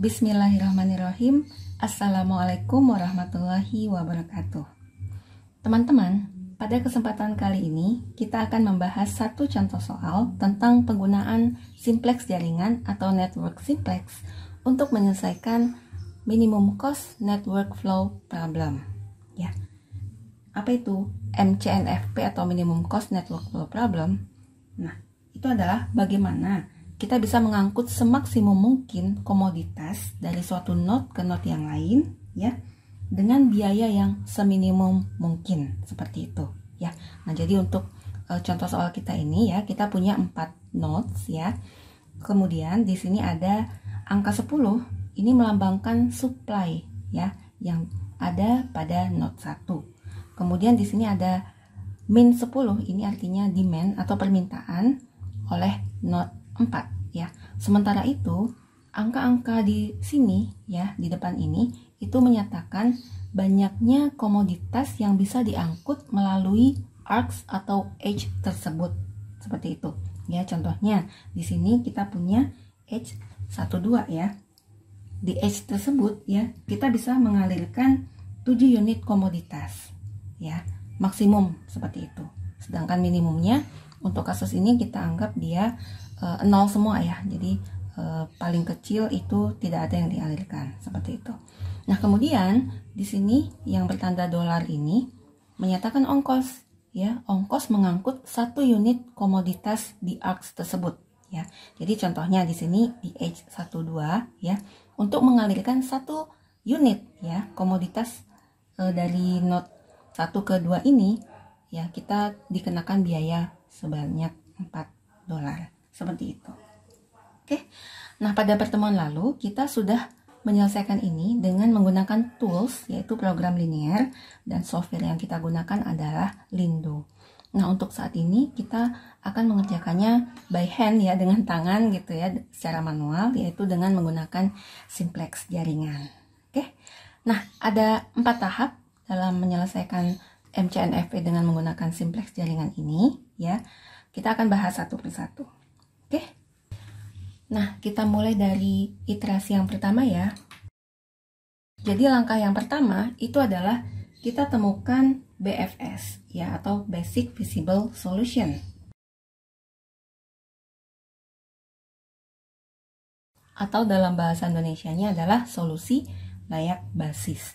Bismillahirrahmanirrahim. Assalamualaikum warahmatullahi wabarakatuh. Teman-teman, pada kesempatan kali ini kita akan membahas satu contoh soal tentang penggunaan simplex jaringan atau network simplex untuk menyelesaikan minimum cost network flow problem. Ya. Apa itu MCNFP atau minimum cost network flow problem? Nah, itu adalah bagaimana kita bisa mengangkut semaksimum mungkin komoditas dari suatu node ke node yang lain, ya, dengan biaya yang seminimum mungkin, seperti itu, ya. Nah, jadi untuk contoh soal kita ini, ya, kita punya 4 nodes, ya. Kemudian di sini ada angka 10, ini melambangkan supply, ya, yang ada pada node 1. Kemudian di sini ada min 10, ini artinya demand atau permintaan oleh node 4, ya. Sementara itu, angka-angka di sini, ya, di depan ini itu menyatakan banyaknya komoditas yang bisa diangkut melalui arcs atau edge tersebut. Seperti itu. Ya, contohnya di sini kita punya edge 12, ya. Di edge tersebut, ya, kita bisa mengalirkan 7 unit komoditas, ya, maksimum seperti itu. Sedangkan minimumnya untuk kasus ini kita anggap dia 0 semua, ya. Jadi paling kecil itu tidak ada yang dialirkan, seperti itu. Nah, kemudian di sini yang bertanda dolar ini menyatakan ongkos, ya. Ongkos mengangkut 1 unit komoditas di arcs tersebut, ya. Jadi contohnya di sini di edge 12, ya, untuk mengalirkan 1 unit, ya, komoditas dari node 1 ke 2 ini, ya, kita dikenakan biaya sebanyak $4, seperti itu. Oke. Nah, pada pertemuan lalu kita sudah menyelesaikan ini dengan menggunakan tools, yaitu program linear, dan software yang kita gunakan adalah Lindo. Nah, untuk saat ini kita akan mengerjakannya by hand, ya, dengan tangan gitu, ya, secara manual, yaitu dengan menggunakan simplex jaringan. Oke. Nah, ada 4 tahap dalam menyelesaikan MCNFP dengan menggunakan simplex jaringan ini, ya. Kita akan bahas satu persatu. Oke. Nah, kita mulai dari iterasi yang pertama, ya. Jadi langkah yang pertama itu adalah kita temukan BFS, ya, atau Basic Visible Solution. Atau dalam bahasa Indonesianya adalah solusi layak basis.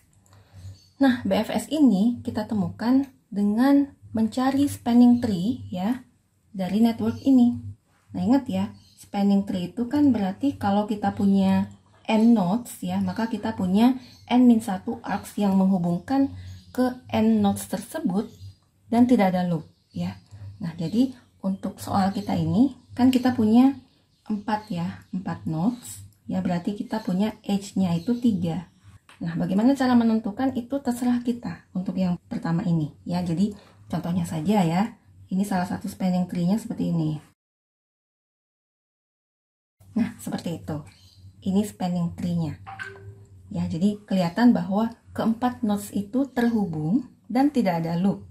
Nah, BFS ini kita temukan dengan mencari spanning tree, ya, dari network ini. Nah, ingat, ya, spanning tree itu kan berarti kalau kita punya n nodes, ya, maka kita punya n-1 arcs yang menghubungkan ke n nodes tersebut dan tidak ada loop, ya. Nah, jadi untuk soal kita ini kan kita punya 4, ya, 4 nodes, ya, berarti kita punya edge-nya itu 3. Nah, bagaimana cara menentukan itu terserah kita untuk yang pertama ini, ya. Jadi contohnya saja, ya, ini salah satu spanning tree-nya seperti ini. Nah, seperti itu. Ini spanning tree-nya. Ya, jadi kelihatan bahwa keempat nodes itu terhubung dan tidak ada loop.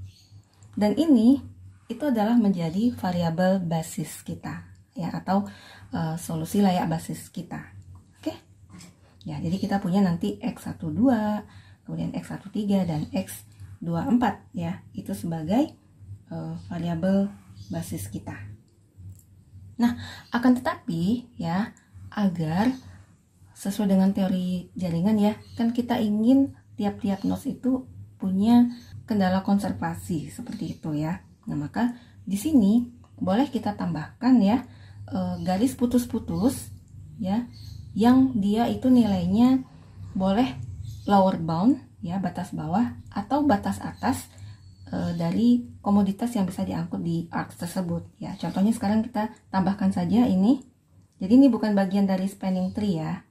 Dan ini itu adalah menjadi variabel basis kita, ya, atau solusi layak basis kita. Oke? Ya, jadi kita punya nanti X12, kemudian X13 dan X24, ya. Itu sebagai variabel basis kita. Nah, akan tetapi, ya, agar sesuai dengan teori jaringan, ya, kan kita ingin tiap-tiap nodes itu punya kendala konservasi seperti itu, ya. Nah, maka di sini boleh kita tambahkan, ya, garis putus-putus, ya, yang dia itu nilainya boleh lower bound, ya, batas bawah, atau batas atas dari komoditas yang bisa diangkut di arcs tersebut, ya. Contohnya sekarang kita tambahkan saja ini. Jadi ini bukan bagian dari spanning tree, ya.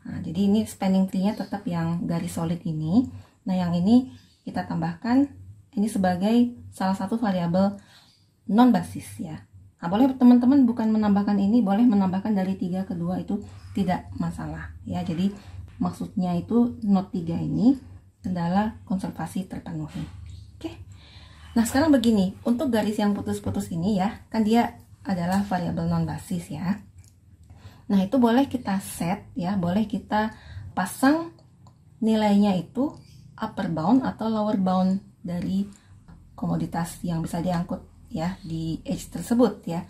Nah, jadi ini spanning tree-nya tetap yang garis solid ini. Nah, yang ini kita tambahkan ini sebagai salah satu variabel non basis, ya. Nah, boleh teman-teman bukan menambahkan ini, boleh menambahkan dari 3 ke 2, itu tidak masalah, ya. Jadi maksudnya itu node 3 ini kendala konservasi terpenuhi. Oke. Nah, sekarang begini, untuk garis yang putus-putus ini, ya, kan dia adalah variabel non basis, ya. Nah, itu boleh kita set ya, boleh kita pasang nilainya itu upper bound atau lower bound dari komoditas yang bisa diangkut ya di edge tersebut ya.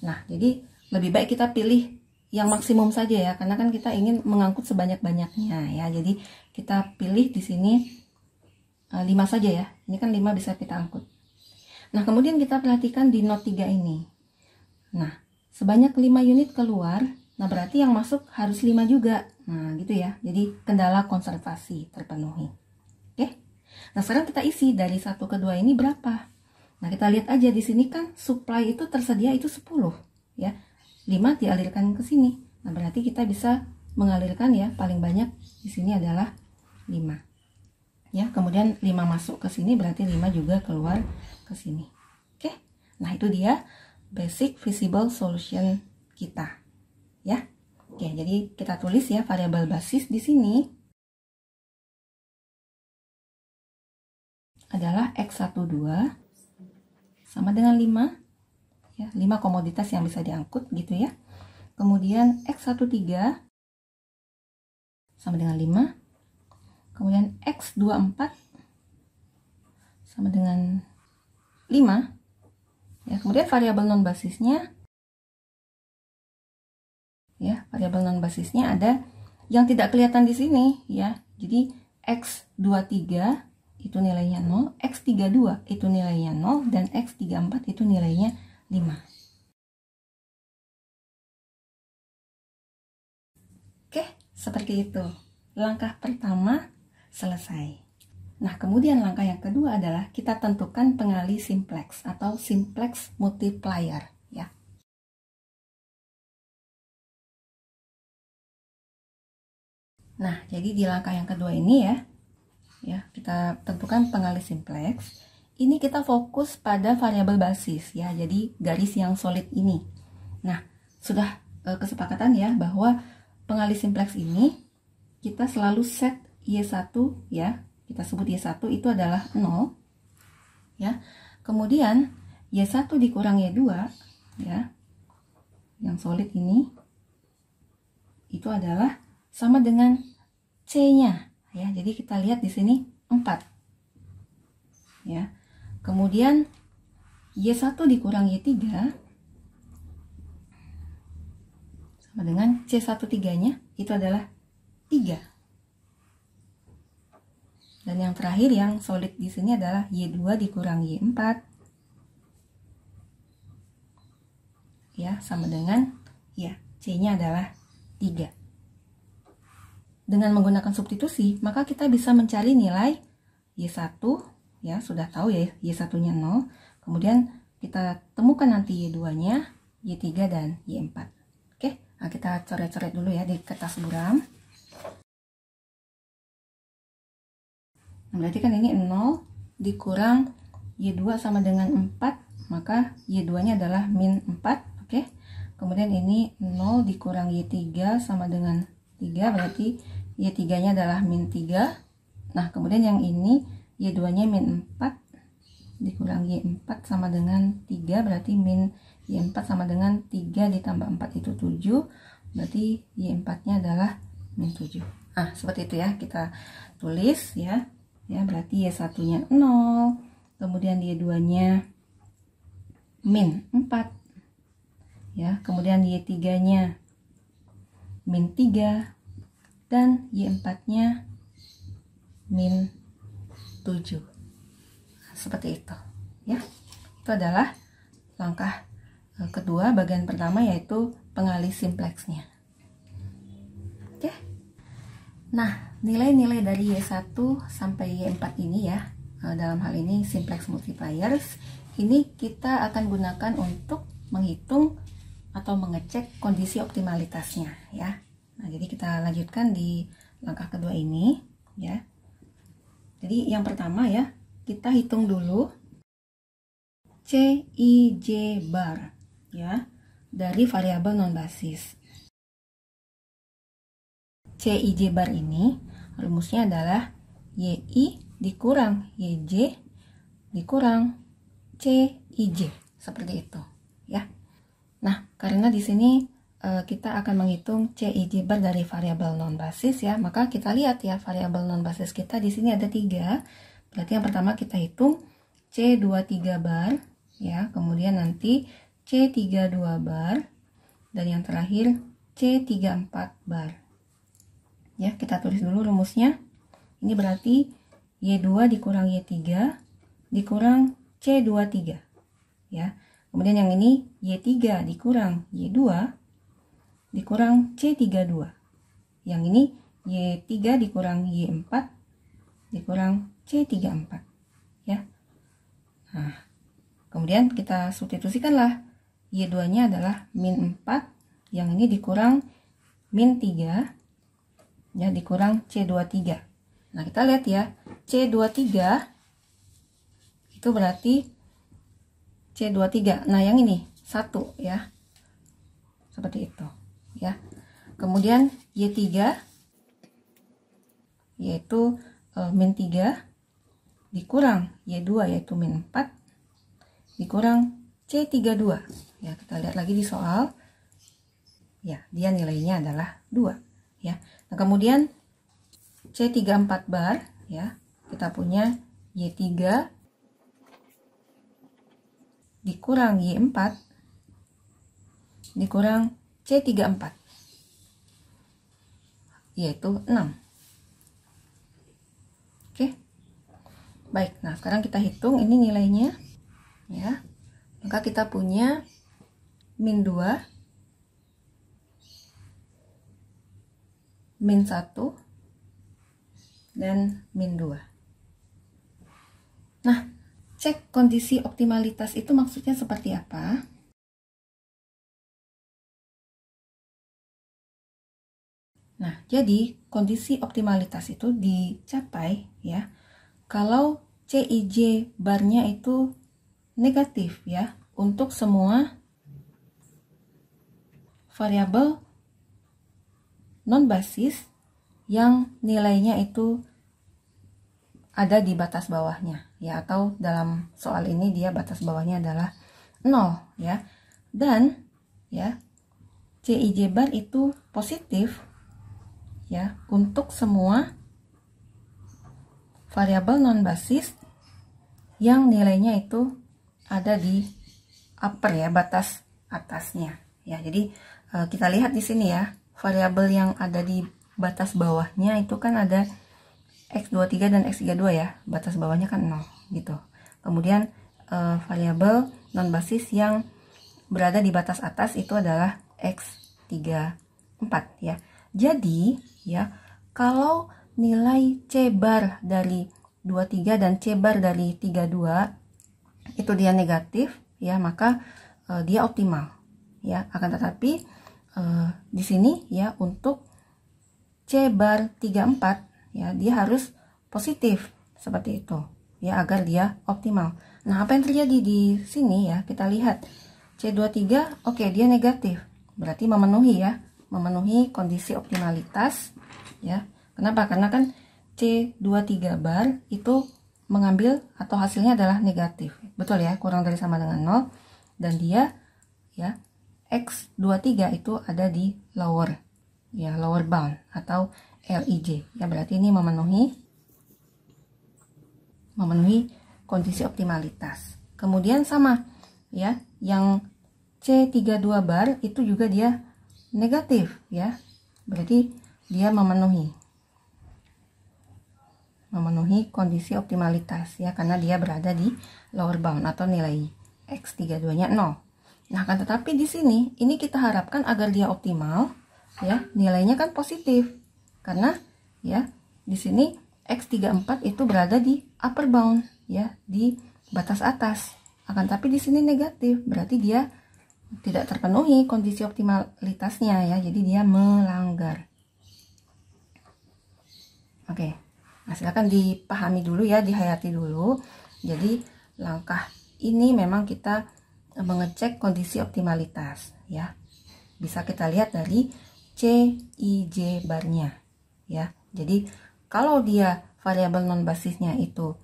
Nah, jadi lebih baik kita pilih yang maksimum saja ya, karena kan kita ingin mengangkut sebanyak-banyaknya ya. Jadi kita pilih di sini 5 saja ya. Ini kan 5 bisa kita angkut. Nah, kemudian kita perhatikan di note 3 ini. Nah, sebanyak 5 unit keluar, nah berarti yang masuk harus 5 juga. Nah, gitu ya. Jadi kendala konservasi terpenuhi. Oke. Nah, sekarang kita isi dari 1 ke 2 ini berapa? Nah, kita lihat aja di sini kan supply itu tersedia itu 10 ya. 5 dialirkan ke sini. Nah, berarti kita bisa mengalirkan ya, paling banyak di sini adalah 5. Ya, kemudian 5 masuk ke sini berarti 5 juga keluar ke sini. Oke. Nah, itu dia basic visible solution kita. Ya. Oke, jadi kita tulis ya variabel basis di sini adalah X12 sama dengan 5 ya, 5 komoditas yang bisa diangkut gitu ya. Kemudian X13 sama dengan 5. Kemudian X24 sama dengan 5 ya. Kemudian variabel non basisnya ya, variabel non basisnya ada yang tidak kelihatan di sini ya. Jadi X23 itu nilainya 0, X32 itu nilainya 0, dan X34 itu nilainya 5. Oke, seperti itu. Langkah pertama selesai. Nah, kemudian langkah yang kedua adalah kita tentukan pengali simplex atau simplex multiplier ya. Nah, jadi di langkah yang kedua ini ya kita tentukan pengali simplex. Ini kita fokus pada variabel basis ya. Jadi garis yang solid ini. Nah, sudah kesepakatan ya bahwa pengali simplex ini kita selalu set Y1 ya. Kita sebut Y1 itu adalah 0 ya. Kemudian Y1 dikurang Y2 ya. Yang solid ini itu adalah sama dengan C-nya ya. Jadi kita lihat di sini 4. Ya. Kemudian Y1 dikurang Y3 sama dengan C13-nya itu adalah 3. Dan yang terakhir yang solid di sini adalah Y2 dikurang Y4 ya, sama dengan ya C-nya adalah 3. Dengan menggunakan substitusi, maka kita bisa mencari nilai Y1 ya, sudah tahu ya Y1-nya 0. Kemudian kita temukan nanti Y2-nya, Y3 dan Y4. Oke, nah kita coret-coret dulu ya di kertas buram. Nah, berarti kan ini 0 dikurang Y2 sama dengan 4, maka Y2-nya adalah min 4, oke. Kemudian ini 0 dikurang Y3 sama dengan 3, berarti Y3-nya adalah min 3. Nah, kemudian yang ini Y2-nya min 4 dikurang Y4 sama dengan 3, berarti min Y4 sama dengan 3 ditambah 4 itu 7, berarti Y4-nya adalah min 7. Ah, seperti itu ya, kita tulis ya. Ya, berarti Y1-nya 0, kemudian Y2-nya min 4. Ya, kemudian Y3-nya min 3 dan Y4-nya min 7. Seperti itu, ya. Itu adalah langkah kedua bagian pertama, yaitu pengali simplexnya. Oke. Nah, nilai-nilai dari Y1 sampai Y4 ini ya, dalam hal ini simplex multipliers, ini kita akan gunakan untuk menghitung atau mengecek kondisi optimalitasnya ya. Nah, jadi kita lanjutkan di langkah kedua ini ya. Jadi yang pertama ya, kita hitung dulu CIJ bar ya dari variabel non basis. CIJ bar ini rumusnya adalah YI dikurang YJ dikurang CIJ, seperti itu ya. Nah, karena di sini kita akan menghitung CIJ bar dari variabel non basis ya. Maka kita lihat ya, variabel non basis kita di sini ada 3. Berarti yang pertama kita hitung C23 bar ya, kemudian nanti C32 bar, dan yang terakhir C34 bar. Ya, kita tulis dulu rumusnya. Ini berarti Y2 dikurang Y3 dikurang C23 ya. Kemudian yang ini Y3 dikurang Y2 dikurang C32. Yang ini Y3 dikurang Y4 dikurang C34 ya. Nah, kemudian kita substitusikanlah. Y2 nya adalah min 4, yang ini dikurang min 3 ya, dikurang C23. Nah, kita lihat ya, C23 itu berarti C23. Nah, yang ini 1 ya, seperti itu ya. Kemudian Y3 yaitu min 3 dikurang Y2 yaitu min 4 dikurang C32 ya. Kita lihat lagi di soal ya, dia nilainya adalah 2 ya. Nah, kemudian C34 bar ya, kita punya Y3 dikurang Y4 dikurang C34 yaitu 6. Oke. Baik, nah sekarang kita hitung ini nilainya ya. Maka kita punya min 2, min 1, dan min 2. Nah, cek kondisi optimalitas itu maksudnya seperti apa? Nah, jadi kondisi optimalitas itu dicapai ya kalau CIJ barnya itu negatif ya untuk semua variabel non basis yang nilainya itu ada di batas bawahnya ya, atau dalam soal ini dia batas bawahnya adalah 0 ya. Dan ya CIJ bar itu positif ya untuk semua variabel non basis yang nilainya itu ada di upper ya, batas atasnya ya. Jadi kita lihat di sini ya, variabel yang ada di batas bawahnya itu kan ada X23 dan X32 ya, batas bawahnya kan 0 gitu. Kemudian variabel non basis yang berada di batas atas itu adalah X34 ya. Jadi ya, kalau nilai C bar dari 23 dan C bar dari 32 itu dia negatif ya, maka dia optimal ya. Akan tetapi di sini ya untuk C bar 34 ya, dia harus positif seperti itu ya agar dia optimal. Nah, apa yang terjadi di sini ya, kita lihat C23 oke, dia negatif, berarti memenuhi ya, memenuhi kondisi optimalitas ya. Kenapa? Karena kan C23 bar itu mengambil atau hasilnya adalah negatif, betul ya, kurang dari sama dengan 0, dan dia ya X23 itu ada di lower ya, lower bound atau LIJ ya, berarti ini memenuhi kondisi optimalitas. Kemudian sama ya, yang C32 bar itu juga dia negatif ya, berarti dia memenuhi kondisi optimalitas ya, karena dia berada di lower bound atau nilai X32 nya 0. Nah, kan tetapi di sini ini kita harapkan agar dia optimal ya, nilainya kan positif, karena ya di sini X34 itu berada di upper bound ya, di batas atas. Akan tapi di sini negatif, berarti dia tidak terpenuhi kondisi optimalitasnya ya, jadi dia melanggar. Oke, nah silakan dipahami dulu ya, dihayati dulu. Jadi langkah ini memang kita mengecek kondisi optimalitas ya, bisa kita lihat dari CIJ barnya ya. Jadi kalau dia variabel non basisnya itu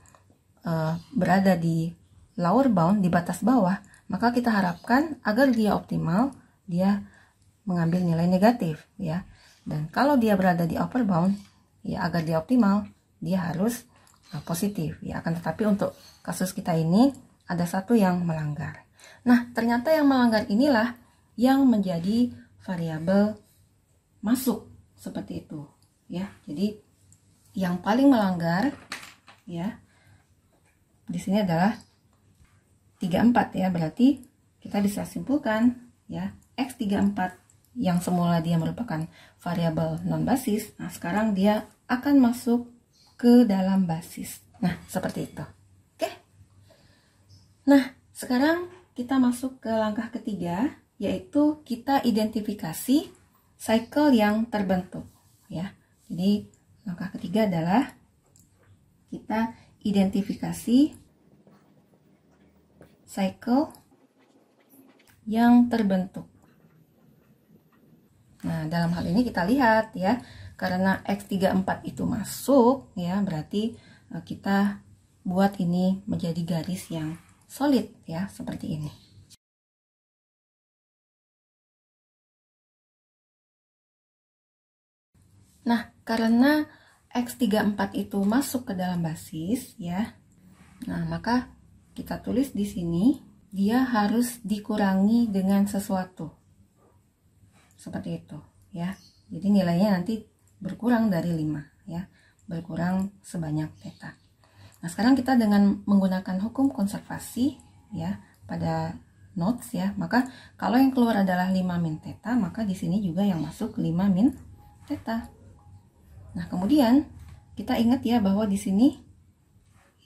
berada di lower bound, di batas bawah, maka kita harapkan agar dia optimal, dia mengambil nilai negatif ya. Dan kalau dia berada di upper bound ya, agar dia optimal dia harus positif ya. Akan tetapi untuk kasus kita ini ada satu yang melanggar. Nah, ternyata yang melanggar inilah yang menjadi variabel masuk seperti itu ya. Jadi yang paling melanggar ya di sini adalah 34 ya. Berarti kita bisa simpulkan ya, X34 yang semula dia merupakan variabel non basis, nah sekarang dia akan masuk ke dalam basis. Nah, seperti itu. Oke. Nah, sekarang kita masuk ke langkah ketiga, yaitu kita identifikasi cycle yang terbentuk ya. Jadi langkah ketiga adalah kita identifikasi cycle yang terbentuk. Nah, dalam hal ini kita lihat ya, karena X34 itu masuk ya, berarti kita buat ini menjadi garis yang solid ya, seperti ini. Nah, karena X34 itu masuk ke dalam basis ya, nah maka kita tulis di sini dia harus dikurangi dengan sesuatu. Seperti itu ya. Jadi nilainya nanti berkurang dari 5 ya, berkurang sebanyak theta. Nah, sekarang kita dengan menggunakan hukum konservasi ya pada notes ya, maka kalau yang keluar adalah 5 min theta, maka di sini juga yang masuk 5 min theta. Nah, kemudian kita ingat ya bahwa di sini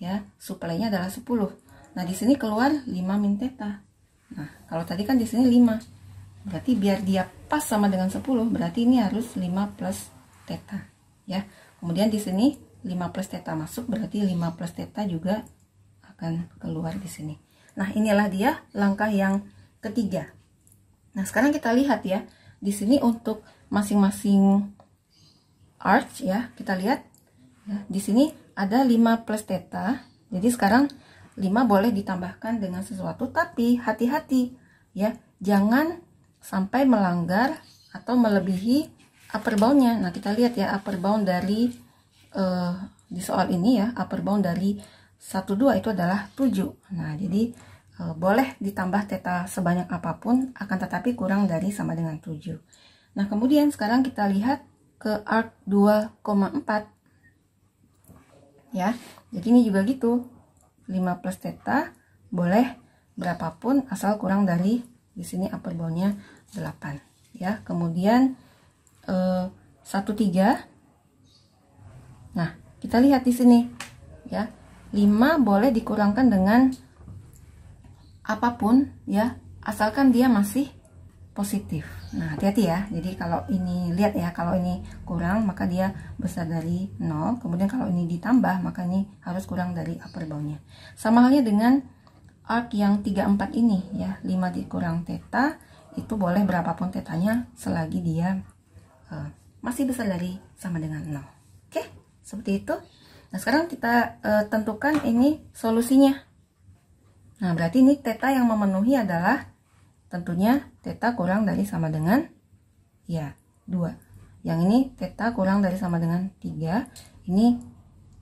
ya supply-nya adalah 10. Nah, di sini keluar 5 min theta. Nah, kalau tadi kan di sini 5. Berarti biar dia pas sama dengan 10, berarti ini harus 5 plus theta ya. Kemudian di sini 5 plus theta masuk, berarti 5 plus theta juga akan keluar di sini. Nah, inilah dia langkah yang ketiga. Nah, sekarang kita lihat ya, di sini untuk masing-masing arch ya, kita lihat ya, di sini ada 5 plus theta. Jadi sekarang 5 boleh ditambahkan dengan sesuatu, tapi hati-hati ya, jangan sampai melanggar atau melebihi upper boundnya. Nah, kita lihat ya, upper bound dari di soal ini ya, upper bound dari 12 itu adalah 7. Nah, jadi boleh ditambah theta sebanyak apapun, akan tetapi kurang dari sama dengan 7. Nah, kemudian sekarang kita lihat ke arc 2,4 ya. Jadi ini juga gitu, 5 plus theta boleh berapapun asal kurang dari, di sini upper boundnya 8 ya. Kemudian 13. Nah, kita lihat di sini ya, 5 boleh dikurangkan dengan apapun ya, asalkan dia masih positif. Nah, hati-hati ya. Jadi kalau ini, lihat ya, kalau ini kurang maka dia besar dari 0. Kemudian kalau ini ditambah maka ini harus kurang dari upper boundnya. Sama halnya dengan arc yang 34 ini ya, 5 dikurang theta itu boleh berapapun tetanya selagi dia masih besar dari sama dengan 0. Oke, seperti itu. Nah, sekarang kita tentukan ini solusinya. Nah, berarti ini theta yang memenuhi adalah tentunya theta kurang dari sama dengan ya 2. Yang ini theta kurang dari sama dengan 3. Ini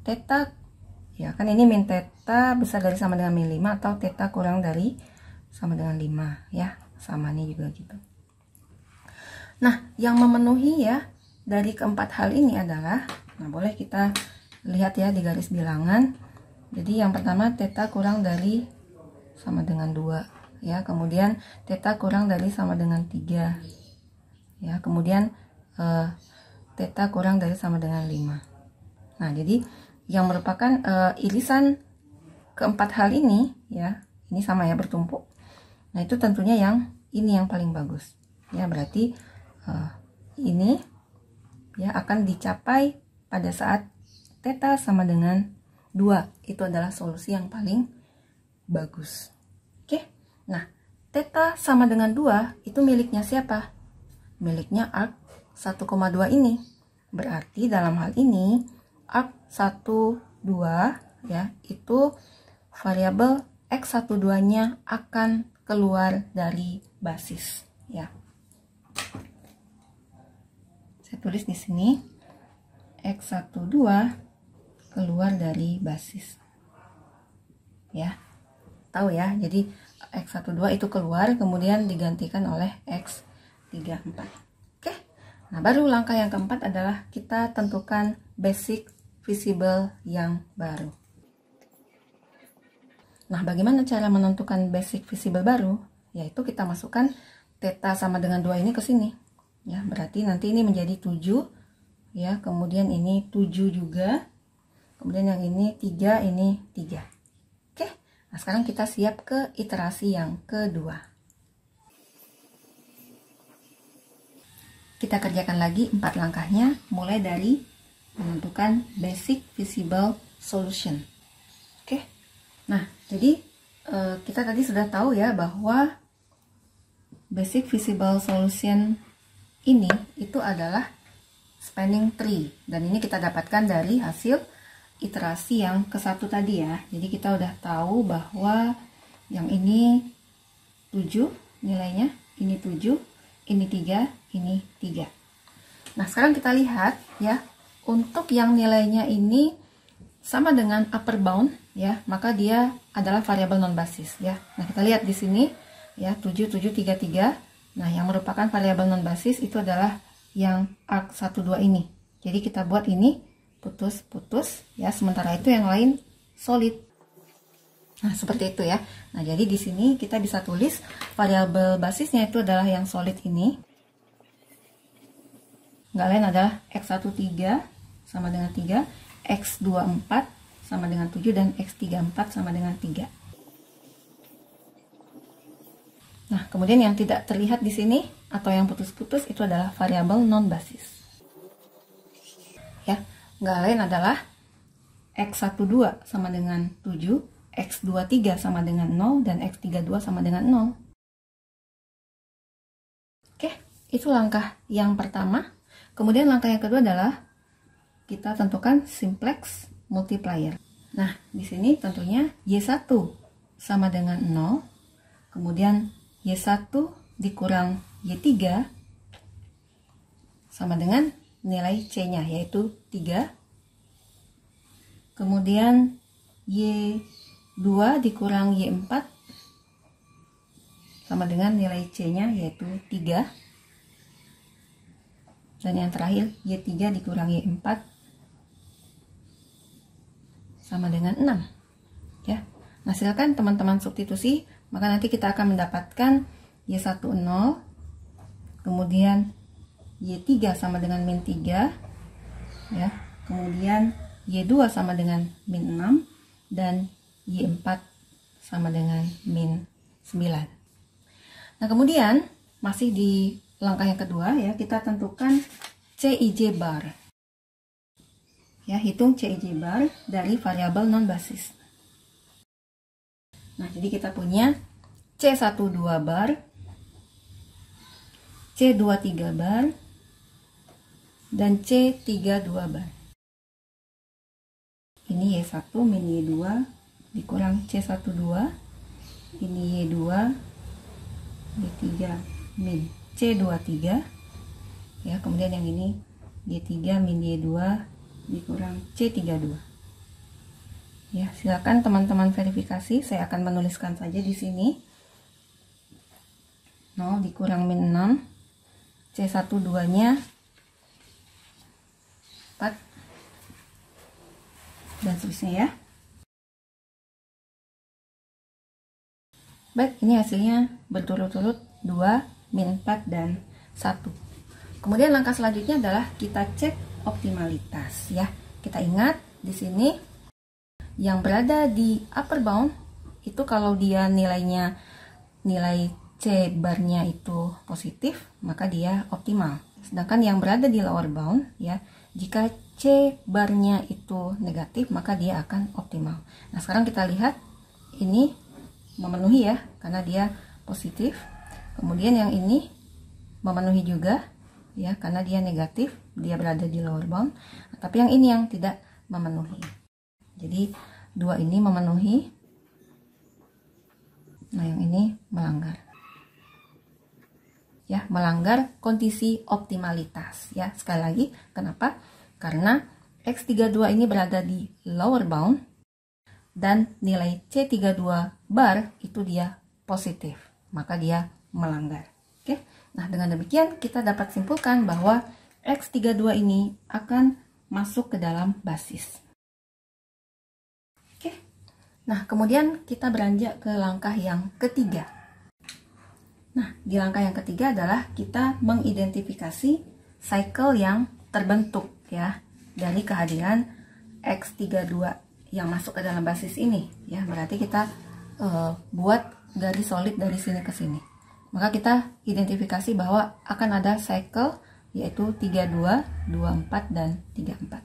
theta ya, kan ini min theta besar dari sama dengan min 5, atau theta kurang dari sama dengan 5 ya. Sama ini juga gitu. Nah, yang memenuhi ya dari keempat hal ini adalah, nah boleh kita lihat ya di garis bilangan. Jadi yang pertama theta kurang dari sama dengan 2 ya, kemudian theta kurang dari sama dengan 3 ya, kemudian theta kurang dari sama dengan 5. Nah, jadi yang merupakan irisan keempat hal ini ya, ini sama ya, bertumpuk. Nah, itu tentunya yang ini yang paling bagus ya, berarti ini ya akan dicapai pada saat theta sama dengan 2. Itu adalah solusi yang paling bagus. Oke. Nah, theta sama dengan 2 itu miliknya siapa? Miliknya arc 1,2 ini. Berarti dalam hal ini arc 1, 2 ya, itu variabel X12-nya akan keluar dari basis ya. Saya tulis di sini X12 keluar dari basis. Ya. Tahu ya, jadi X12 itu keluar kemudian digantikan oleh X34. Oke. Nah, baru langkah yang keempat adalah kita tentukan basic visible yang baru. Nah, bagaimana cara menentukan basic visible baru? Yaitu kita masukkan theta sama dengan 2 ini ke sini. Ya, berarti nanti ini menjadi 7. Ya, kemudian ini 7 juga. Kemudian yang ini 3, ini 3. Oke. Nah, sekarang kita siap ke iterasi yang kedua. Kita kerjakan lagi 4 langkahnya, mulai dari menentukan basic visible solution. Oke. Nah, jadi kita tadi sudah tahu ya bahwa basic visible solution ini itu adalah spanning tree, dan ini kita dapatkan dari hasil iterasi yang ke-1 tadi ya. Jadi kita udah tahu bahwa yang ini 7 nilainya, ini 7, ini 3, ini 3. Nah, sekarang kita lihat ya, untuk yang nilainya ini sama dengan upper bound ya, maka dia adalah variabel non basis ya. Nah, kita lihat di sini ya, 7 7 3 3. Nah, yang merupakan variabel non basis itu adalah yang arc12 ini. Jadi kita buat ini putus-putus ya, sementara itu yang lain solid. Nah, seperti itu ya. Nah, jadi di sini kita bisa tulis variabel basisnya itu adalah yang solid ini. Nggak lain adalah X13 sama dengan 3, X24 sama dengan 7, dan X34 sama dengan 3. Nah, kemudian yang tidak terlihat di sini atau yang putus-putus itu adalah variabel non basis. Ya, nggak lain adalah X12 sama dengan 7, X23 sama dengan 0, dan X32 sama dengan 0. Oke, itu langkah yang pertama. Kemudian langkah yang kedua adalah kita tentukan simplex multiplier. Nah, di sini tentunya Y1 sama dengan 0, kemudian Y1 dikurang Y3 sama dengan nilai C-nya, yaitu 3. Kemudian Y2 dikurang Y4 sama dengan nilai C-nya, yaitu 3. Dan yang terakhir, Y3 dikurang Y4 sama dengan 6 ya. Nah, silakan teman-teman substitusi, maka nanti kita akan mendapatkan Y10, kemudian Y3 sama dengan min 3 ya, kemudian Y2 sama dengan min 6, dan Y4 sama dengan min 9. Nah, kemudian masih di langkah yang kedua ya, kita tentukan Cij bar. Ya, hitung Cij bar dari variabel non basis. Nah, jadi kita punya C12 bar, C23 bar, dan C32 bar. Ini Y1 min Y2 dikurang C12, ini Y2, Y3 min C23 ya, kemudian yang ini Y3 min Y2 dikurang C32 ya. Silakan teman-teman verifikasi, saya akan menuliskan saja di sini 0 dikurang min 6, C12 nya 4, dan seterusnya ya. Baik, ini hasilnya berturut-turut 2, min 4, dan 1. Kemudian langkah selanjutnya adalah kita cek optimalitas ya. Kita ingat di sini yang berada di upper bound itu kalau dia nilainya, nilai C barnya itu positif, maka dia optimal. Sedangkan yang berada di lower bound ya, jika C barnya itu negatif, maka dia akan optimal. Nah, sekarang kita lihat ini memenuhi ya, karena dia positif. Kemudian yang ini memenuhi juga ya, karena dia negatif, dia berada di lower bound. Tapi yang ini yang tidak memenuhi. Jadi dua ini memenuhi, nah yang ini melanggar. ya, melanggar kondisi optimalitas ya. Sekali lagi, kenapa? Karena X32 ini berada di lower bound dan nilai C32 bar itu dia positif, maka dia melanggar. Oke. Nah, dengan demikian kita dapat simpulkan bahwa X32 ini akan masuk ke dalam basis. Oke. Nah, kemudian kita beranjak ke langkah yang ketiga. Nah, di langkah yang ketiga adalah kita mengidentifikasi cycle yang terbentuk ya dari kehadiran X32 yang masuk ke dalam basis ini ya. Berarti kita buat garis solid dari sini ke sini. Maka kita identifikasi bahwa akan ada cycle yaitu 32, 24 dan 34.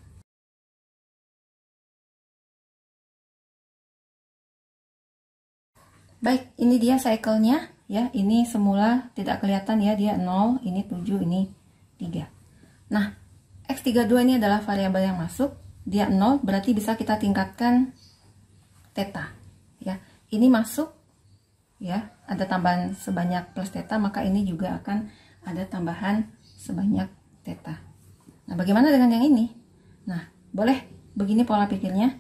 Baik, ini dia cycle-nya ya. Ini semula tidak kelihatan ya, dia 0, ini 7, ini 3. Nah, X32 ini adalah variabel yang masuk, dia 0, berarti bisa kita tingkatkan theta ya. Ini masuk ya, ada tambahan sebanyak plus theta, maka ini juga akan ada tambahan sebanyak theta. Nah, bagaimana dengan yang ini? Nah, boleh begini pola pikirnya.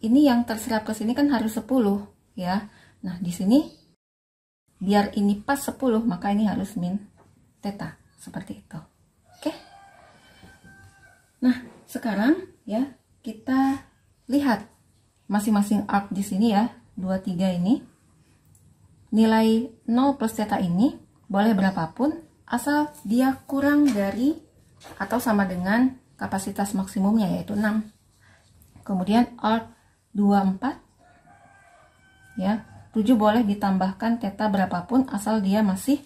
Ini yang terserap ke sini kan harus 10 ya. Nah, di sini biar ini pas 10, maka ini harus min theta, seperti itu. Oke. Nah, sekarang ya kita lihat masing-masing arc di sini ya, 2, 3 ini. Nilai 0 plus theta ini boleh berapapun asal dia kurang dari atau sama dengan kapasitas maksimumnya yaitu 6. Kemudian arc 24 ya, 7 boleh ditambahkan theta berapapun asal dia masih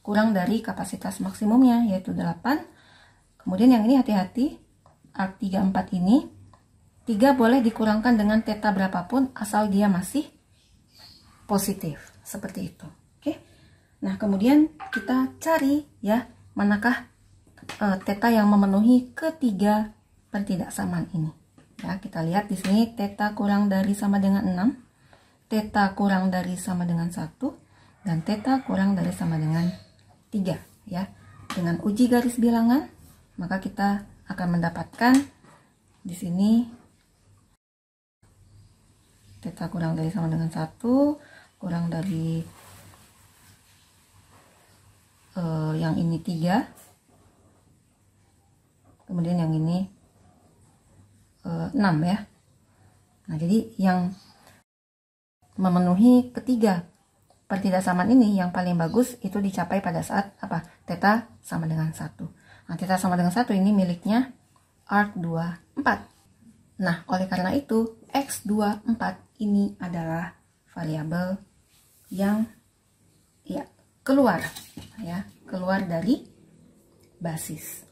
kurang dari kapasitas maksimumnya yaitu 8. Kemudian yang ini hati-hati, arc 34 ini 3 boleh dikurangkan dengan theta berapapun asal dia masih positif, seperti itu. Oke. Nah, kemudian kita cari ya manakah theta yang memenuhi ketiga pertidaksamaan ini. Ya, kita lihat di sini theta kurang dari sama dengan 6, theta kurang dari sama dengan 1, dan theta kurang dari sama dengan 3 ya. Dengan uji garis bilangan, maka kita akan mendapatkan di sini theta kurang dari sama dengan 1, kurang dari yang ini 3, kemudian yang ini 6 ya. Nah, jadi yang memenuhi ketiga pertidaksamaan ini yang paling bagus itu dicapai pada saat apa? Theta sama dengan 1. Nah, theta sama dengan 1 ini miliknya arc 24. Nah, oleh karena itu X24 ini adalah variabel yang ya keluar dari basis.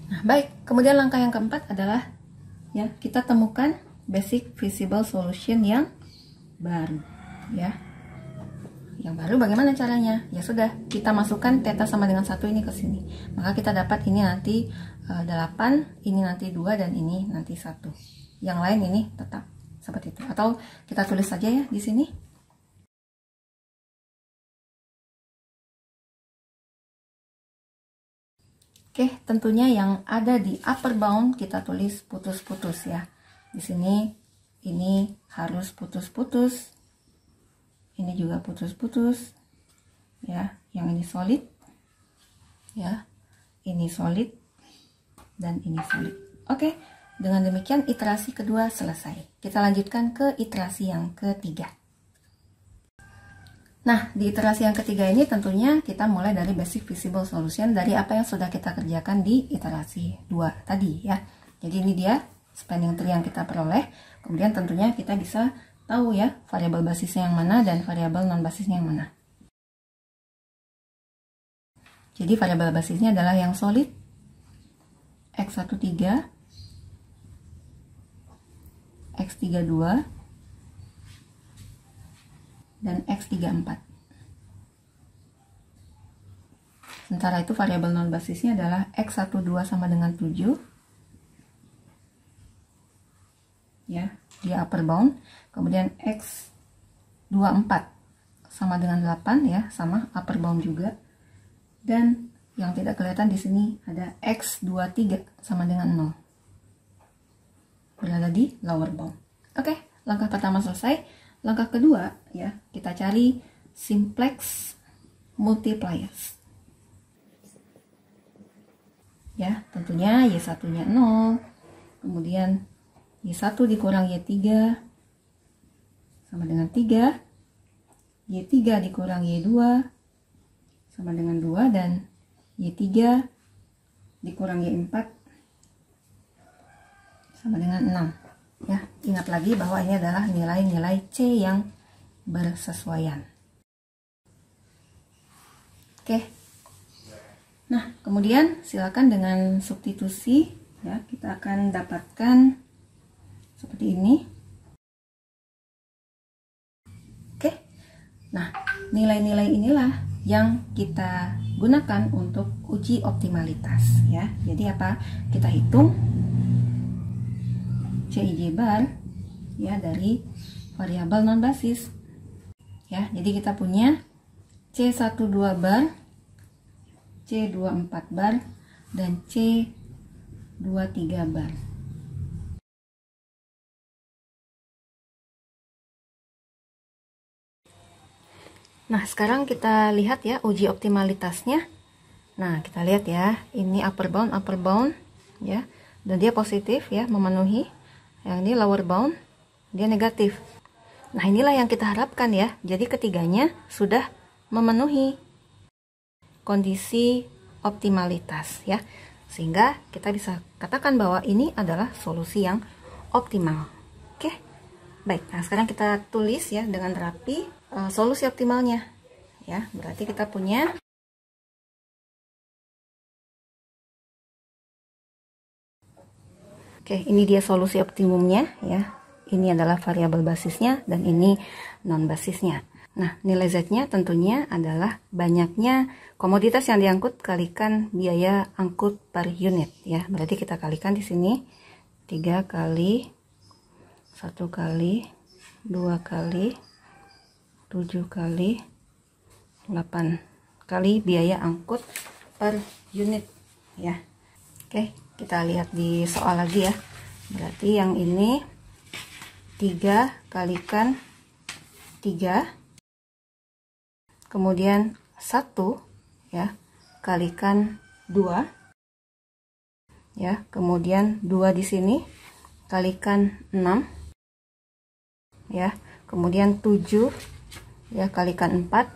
Nah, baik, kemudian langkah yang keempat adalah ya kita temukan basic feasible solution yang baru ya. Yang baru bagaimana caranya? Ya sudah, kita masukkan theta sama dengan 1 ini ke sini. Maka kita dapat ini nanti 8, ini nanti 2, dan ini nanti 1. Yang lain ini tetap seperti itu. Atau kita tulis saja ya di sini. Oke, tentunya yang ada di upper bound kita tulis putus-putus ya. Di sini ini harus putus-putus. Ini juga putus-putus. Ya, yang ini solid. Ya. Ini solid dan ini solid. Oke. Dengan demikian iterasi kedua selesai. Kita lanjutkan ke iterasi yang ketiga. Nah, di iterasi yang ketiga ini tentunya kita mulai dari basic feasible solution dari apa yang sudah kita kerjakan di iterasi 2 tadi ya. Jadi ini dia spanning tree yang kita peroleh. Kemudian tentunya kita bisa tahu ya variabel basisnya yang mana dan variabel non basisnya yang mana. Jadi variabel basisnya adalah yang solid X13, X32 dan X34. Sementara itu variabel non basisnya adalah X12 sama dengan 7 ya, dia upper bound. Kemudian X24 sama dengan 8 ya, sama upper bound juga. Dan yang tidak kelihatan di sini ada X23 sama dengan 0. Berada di lower bound. Oke, langkah pertama selesai. Langkah kedua ya, kita cari simplex multipliers. Ya, tentunya Y1-nya 0. Kemudian Y1 dikurang Y3 sama dengan 3. Y3 dikurang Y2 sama dengan 2, dan Y3 dikurang Y4 sama dengan 6. Ya, ingat lagi bahwa ini adalah nilai-nilai C yang bersesuaian. Oke. Nah, kemudian silakan dengan substitusi ya, kita akan dapatkan seperti ini. Oke. Nah, nilai-nilai inilah yang kita gunakan untuk uji optimalitas ya. Jadi apa? Kita hitung CIJ bar ya dari variabel non basis. Ya, jadi kita punya C12 bar, C24 bar, dan C23 bar. Nah, sekarang kita lihat ya uji optimalitasnya. Nah, kita lihat ya, ini upper bound ya, dan dia positif ya, memenuhi. Yang ini lower bound, dia negatif. Nah, inilah yang kita harapkan ya. Jadi ketiganya sudah memenuhi kondisi optimalitas ya, sehingga kita bisa katakan bahwa ini adalah solusi yang optimal. Oke, baik. Nah, sekarang kita tulis ya dengan rapi solusi optimalnya ya. Berarti kita punya oke, ini dia solusi optimumnya ya. Ini adalah variabel basisnya dan ini non basisnya. Nah, nilai Z-nya tentunya adalah banyaknya komoditas yang diangkut kalikan biaya angkut per unit ya. Berarti kita kalikan di sini 3 kali 1 kali 2 kali 7 kali 8 kali biaya angkut per unit ya. Oke, kita lihat di soal lagi ya. Berarti yang ini 3 kalikan 3, kemudian 1 ya kalikan 2 ya, kemudian 2 di sini kalikan 6 ya, kemudian 7 ya kalikan 4,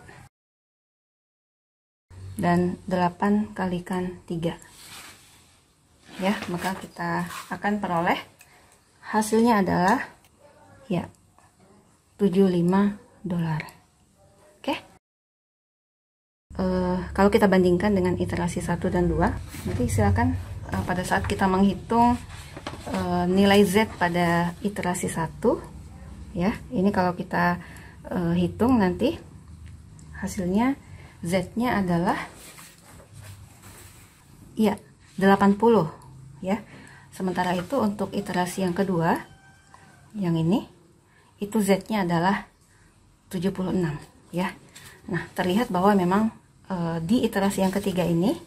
dan 8 kalikan 3 ya. Maka kita akan peroleh hasilnya adalah ya $75. Oke. Kalau kita bandingkan dengan iterasi 1 dan 2, nanti silakan pada saat kita menghitung nilai Z pada iterasi 1 ya. Ini kalau kita hitung nanti hasilnya Z-nya adalah ya 80 ya. Sementara itu untuk iterasi yang kedua, yang ini, itu Z-nya adalah 76 ya. Nah, terlihat bahwa memang di iterasi yang ketiga ini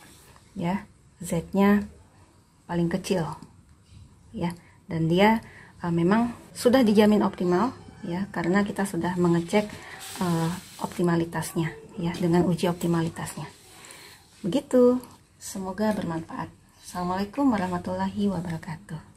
ya, Z-nya paling kecil ya, dan dia memang sudah dijamin optimal ya, karena kita sudah mengecek optimalitasnya ya dengan uji optimalitasnya. Begitu, semoga bermanfaat. Assalamualaikum warahmatullahi wabarakatuh.